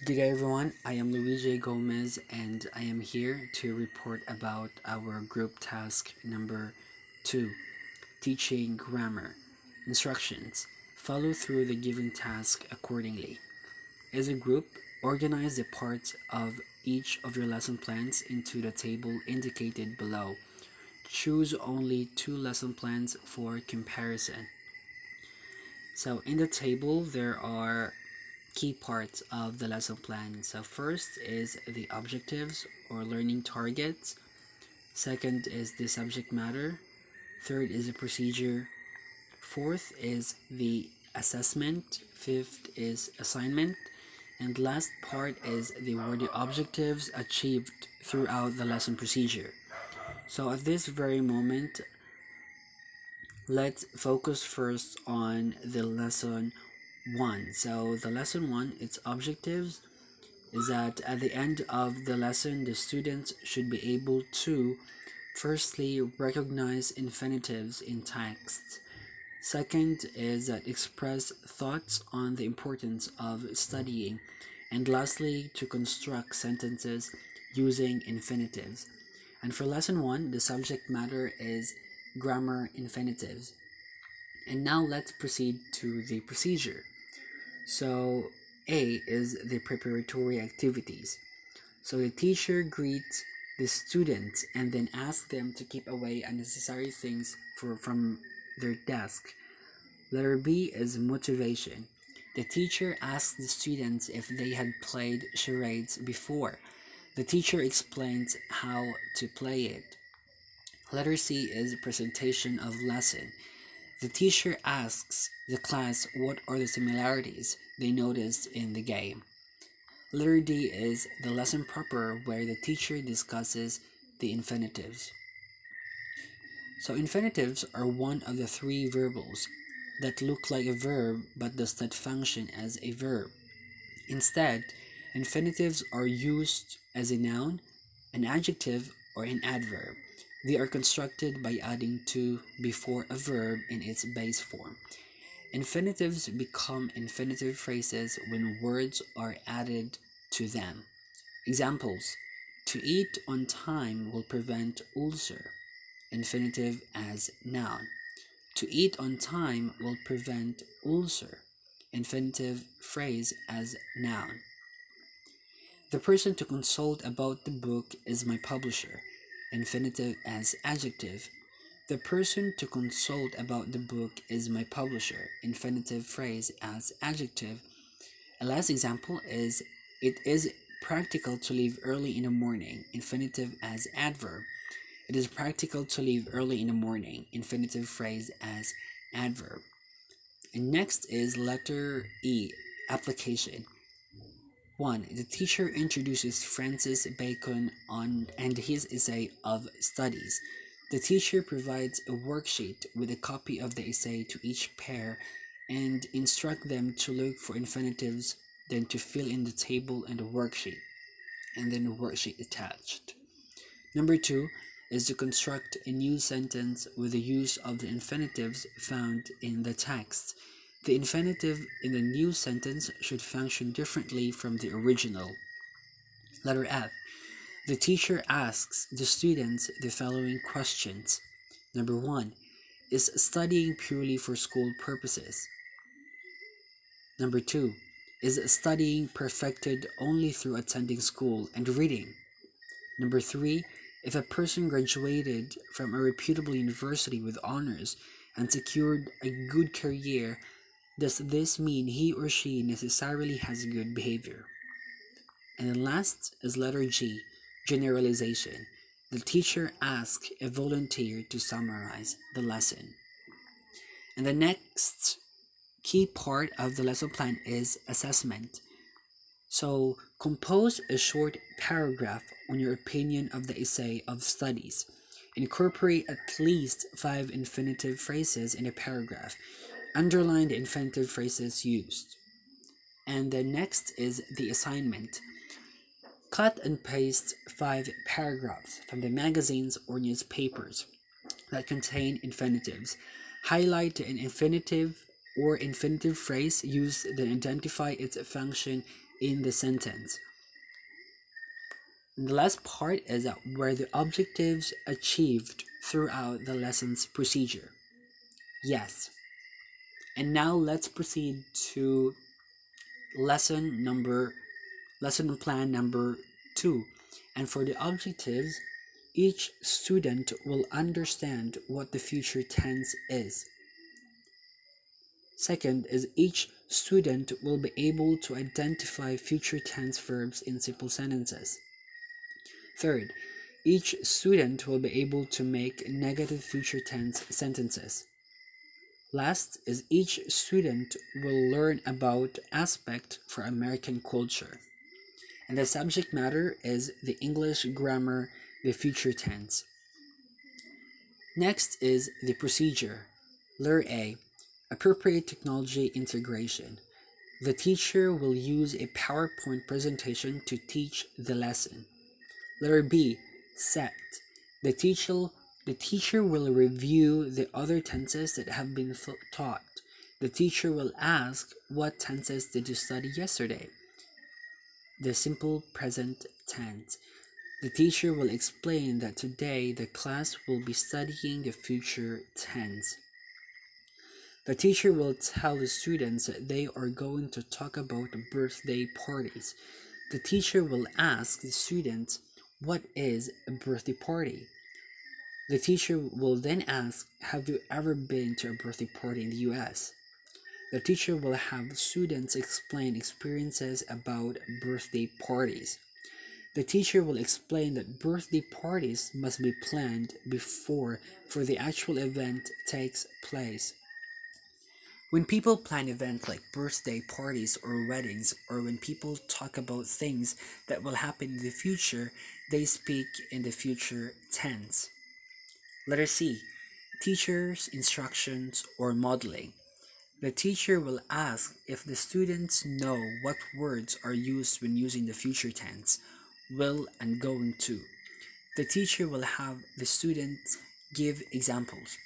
Good day everyone, I am Luigi Gomez and I am here to report about our group task number 2, teaching grammar. Instructions: follow through the given task accordingly. As a group, organize the parts of each of your lesson plans into the table indicated below. Choose only 2 lesson plans for comparison. So in the table there are key parts of the lesson plan. So first is the objectives or learning targets. Second is the subject matter. Third is the procedure. Fourth is the assessment. Fifth is assignment. And last part is the objectives achieved throughout the lesson procedure. So at this very moment, let's focus first on the lesson 1. So the lesson 1, its objectives is that at the end of the lesson, the students should be able to firstly recognize infinitives in text. Second is that express thoughts on the importance of studying. And lastly, to construct sentences using infinitives. And for lesson 1, the subject matter is grammar infinitives. And now let's proceed to the procedure. So A is the preparatory activities. So the teacher greets the students and then asks them to keep away unnecessary things from their desk. Letter B is motivation. The teacher asks the students if they had played charades before. The teacher explains how to play it. Letter C is presentation of lesson. The teacher asks the class what are the similarities they noticed in the game. Letter D is the lesson proper, where the teacher discusses the infinitives. So infinitives are one of the 3 verbals that look like a verb but does not function as a verb. Instead, infinitives are used as a noun, an adjective, or an adverb. They are constructed by adding to before a verb in its base form. Infinitives become infinitive phrases when words are added to them. Examples: to eat on time will prevent ulcer. Infinitive as noun. To eat on time will prevent ulcer. Infinitive phrase as noun. The person to consult about the book is my publisher. Infinitive as adjective. The person to consult about the book is my publisher. Infinitive phrase as adjective. A last example is it is practical to leave early in the morning. Infinitive as adverb. It is practical to leave early in the morning. Infinitive phrase as adverb. And next is letter E, application. 1. The teacher introduces Francis Bacon and his essay of studies. The teacher provides a worksheet with a copy of the essay to each pair and instruct them to look for infinitives, then to fill in the table and the worksheet, and then the worksheet attached. Number 2 is to construct a new sentence with the use of the infinitives found in the text. The infinitive in the new sentence should function differently from the original. Letter F. The teacher asks the students the following questions. Number 1. Is studying purely for school purposes? Number 2. Is studying perfected only through attending school and reading? Number 3. If a person graduated from a reputable university with honors and secured a good career, does this mean he or she necessarily has good behavior? And then last is letter G, generalization. The teacher asks a volunteer to summarize the lesson. And the next key part of the lesson plan is assessment. So compose a short paragraph on your opinion of the essay of studies. Incorporate at least 5 infinitive phrases in a paragraph. Underline the infinitive phrases used. And the next is the assignment. Cut and paste 5 paragraphs from the magazines or newspapers that contain infinitives. Highlight an infinitive or infinitive phrase used to identify its function in the sentence. And the last part is that where the objectives achieved throughout the lesson's procedure. Yes. And now let's proceed to lesson plan number 2. And for the objectives, each student will understand what the future tense is. Second is each student will be able to identify future tense verbs in simple sentences. Third, each student will be able to make negative future tense sentences. Last is each student will learn about aspect for American culture. And the subject matter is the English grammar, the future tense. Next is the procedure. Letter A, appropriate technology integration. The teacher will use a PowerPoint presentation to teach the lesson. Letter B, set. The teacher will review the other tenses that have been taught. The teacher will ask, what tenses did you study yesterday? The simple present tense. The teacher will explain that today the class will be studying the future tense. The teacher will tell the students that they are going to talk about birthday parties. The teacher will ask the students, what is a birthday party? The teacher will then ask, have you ever been to a birthday party in the US? The teacher will have students explain experiences about birthday parties. The teacher will explain that birthday parties must be planned before for the actual event takes place. When people plan events like birthday parties or weddings, or when people talk about things that will happen in the future, they speak in the future tense. Letter C, teacher's instructions or modeling. The teacher will ask if the students know what words are used when using the future tense, will and going to. The teacher will have the students give examples.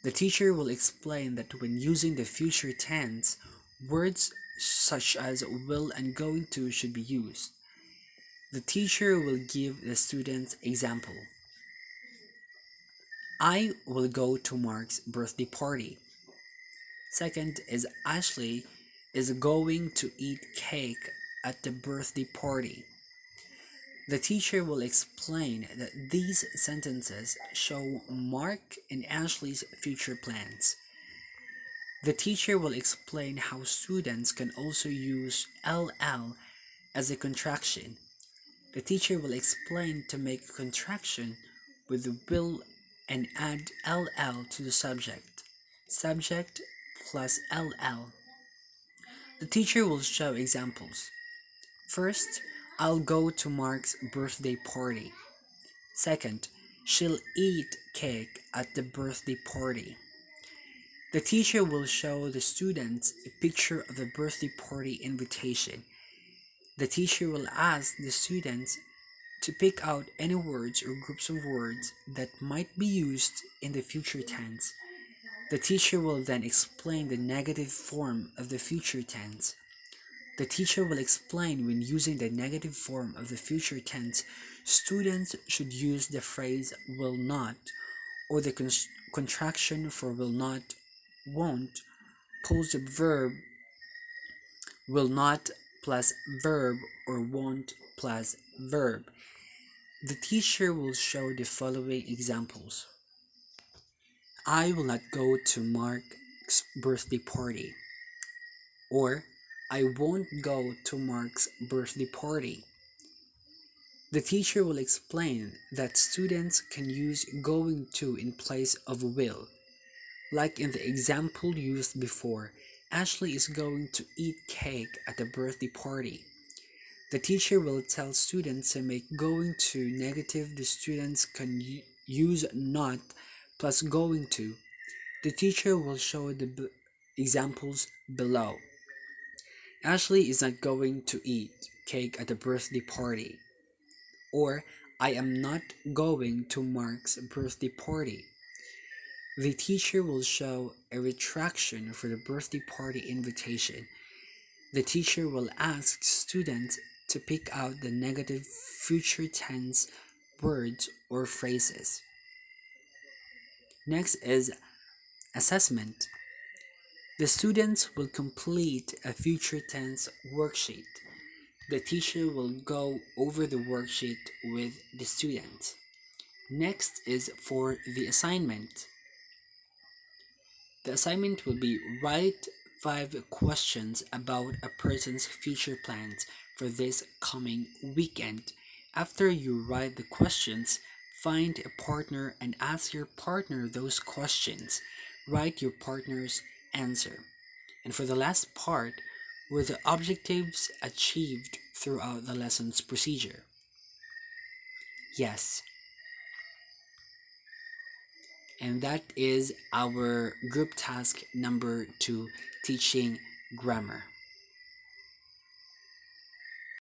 The teacher will explain that when using the future tense, words such as will and going to should be used. The teacher will give the students example. I will go to Mark's birthday party. Second is Ashley is going to eat cake at the birthday party. The teacher will explain that these sentences show Mark and Ashley's future plans. The teacher will explain how students can also use LL as a contraction. The teacher will explain to make a contraction with the will and add LL to the subject. Subject plus LL. The teacher will show examples. First, I'll go to Mark's birthday party. Second, she'll eat cake at the birthday party. The teacher will show the students a picture of the birthday party invitation. The teacher will ask the students to pick out any words or groups of words that might be used in the future tense. The teacher will then explain the negative form of the future tense. The teacher will explain when using the negative form of the future tense, students should use the phrase will not or the contraction for will not, won't, plus the verb will not plus verb or won't plus verb. The teacher will show the following examples. I will not go to Mark's birthday party. Or, I won't go to Mark's birthday party. The teacher will explain that students can use going to in place of will. Like in the example used before, Ashley is going to eat cake at the birthday party. The teacher will tell students to make going to negative. The students can use not plus going to. The teacher will show the examples below. Ashley is not going to eat cake at the birthday party. Or, I am not going to Mark's birthday party. The teacher will show a retraction for the birthday party invitation. The teacher will ask students to pick out the negative future tense words or phrases. Next is assessment. The students will complete a future tense worksheet. The teacher will go over the worksheet with the student. Next is for the assignment. The assignment will be write 5 questions about a person's future plans for this coming weekend. After you write the questions, find a partner and ask your partner those questions. Write your partner's answer. And for the last part, were the objectives achieved throughout the lesson's procedure? Yes. And that is our group task number 2, teaching grammar.